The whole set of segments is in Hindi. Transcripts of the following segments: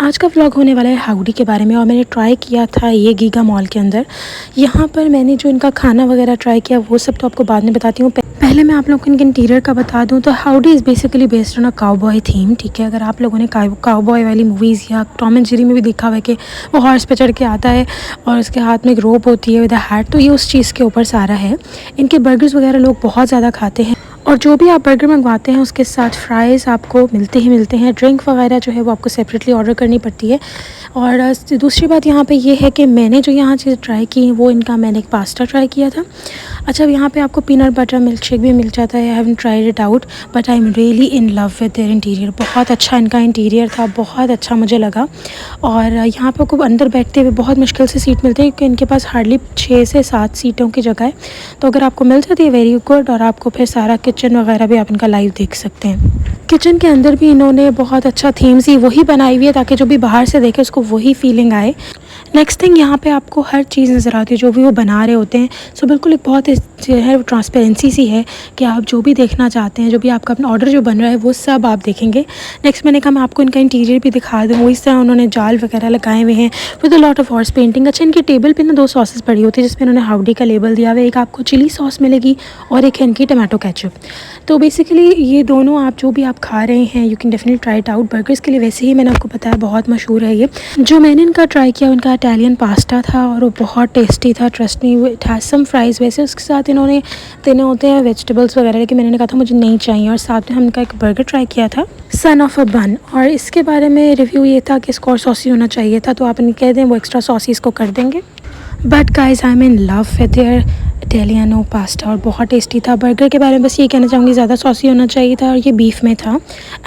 आज का व्लॉग होने वाला है हाउडी के बारे में और मैंने ट्राई किया था ये गीगा मॉल के अंदर। यहाँ पर मैंने जो इनका खाना वगैरह ट्राई किया वो सब तो आपको बाद में बताती हूँ। पहले मैं आप लोगों को इनके इंटीरियर का बता दूँ तो howdy is basically based on a cowboy theme. ठीक है, अगर आप लोगों ने काउबॉय वाली मूवीज़ या टॉम एंड जेरी में भी देखा हुआ है कि वो हॉर्स पे चढ़ के आता है और उसके हाथ में एक रोप होती है विद अ हैट, तो ये उस चीज़ के ऊपर सारा है। इनके बर्गर्स वगैरह लोग बहुत ज़्यादा खाते हैं और जो भी आप बर्गर मंगवाते हैं उसके साथ फ्राइज़ आपको मिलते ही मिलते हैं। ड्रिंक वगैरह जो है वो आपको सेपरेटली ऑर्डर करनी पड़ती है। और दूसरी बात यहाँ पे ये है कि मैंने जो यहाँ चीज़ ट्राई की वो इनका मैंने एक पास्ता ट्राई किया था। अच्छा, अब यहाँ पे आपको पीनट बटर मिल्क शेक भी मिल जाता है। I haven't tried it out but I am really in love with their interior. बहुत अच्छा इनका इंटीरियर था, बहुत अच्छा मुझे लगा। और यहाँ पर आपको अंदर बैठते हुए बहुत मुश्किल से सीट मिलती है क्योंकि इनके पास हार्डली 6 से 7 सीटों की जगह है। तो अगर आपको मिल जाती है वेरी गुड, और आपको फिर सारा किचन वगैरह भी आप इनका लाइव देख सकते हैं। किचन के अंदर भी इन्होंने बहुत अच्छा थीम्स ही वही बनाई हुई है ताकि जो भी बाहर से देखे उसको वही फीलिंग आए। नेक्स्ट थिंग, यहाँ पे आपको हर चीज़ नज़र आती है जो भी वो बना रहे होते हैं। सो बिल्कुल एक बहुत जो है ट्रांसपेरेंसी सी है कि आप जो भी देखना चाहते हैं, जो भी आपका अपना ऑर्डर जो बन रहा है वो सब आप देखेंगे। नेक्स्ट मैंने कहा मैं आपको इनका इंटीरियर भी दिखा दूँ। वो इस तरह उन्होंने जाल वगैरह लगाए हुए हैं with a lot of horse painting. अच्छा, इनकी टेबल पे ना 2 सॉसेस पड़ी होती है जिसमें उन्होंने हाउडी का लेबल दिया हुआ है। एक आपको चिली सॉस मिलेगी और एक है इनकी टमाटो केचप। तो बेसिकली ये दोनों आप जो भी आप खा रहे हैं you can definitely try it out. Burgers के लिए वैसे ही मैंने आपको बताया बहुत मशहूर है ये। जो मैंने इनका ट्राई किया उनका इटालियन पास्ता था और वो बहुत टेस्टी था। Trust me, it has some fries. वैसे उसके साथ इन्होंने देने होते हैं वेजिटेबल्स वगैरह, लेकिन मैंने कहा था मुझे नहीं चाहिए। और साथ में हम इनका एक बर्गर ट्राई किया था सन ऑफ अ बन, और इसके बारे में रिव्यू ये था कि इसको और सॉसी होना चाहिए था, तो आप इन्हें कह दें वो एक्स्ट्रा सॉसी इसको कर देंगे। But guys I am in love with their Italiano pasta और बहुत टेस्टी था। बर्गर के बारे में बस ये कहना चाहूँगी ज़्यादा सॉसी होना चाहिए था और ये बीफ में था।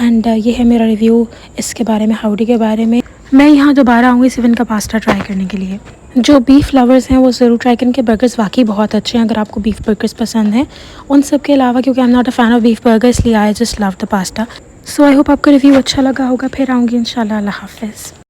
एंड ये है मेरा रिव्यू इसके बारे में, हाउडी के बारे में। मैं यहाँ दोबारा आऊँगी सिर्फ इनका पास्ता ट्राई करने के लिए। जो बीफ लवर्स हैं वो ज़रूर ट्राई करें, इनके बर्गर्स वाकई बहुत अच्छे हैं अगर आपको बीफ बर्गर्स पसंद हैं। उन सब के अलावा क्योंकि I am not a fan of beef burger, इसलिए I just love the pasta. So I hope आपको रिव्यू अच्छा लगा होगा। फिर आऊँगी इंशाल्लाह। अल्लाह हाफ़िज़।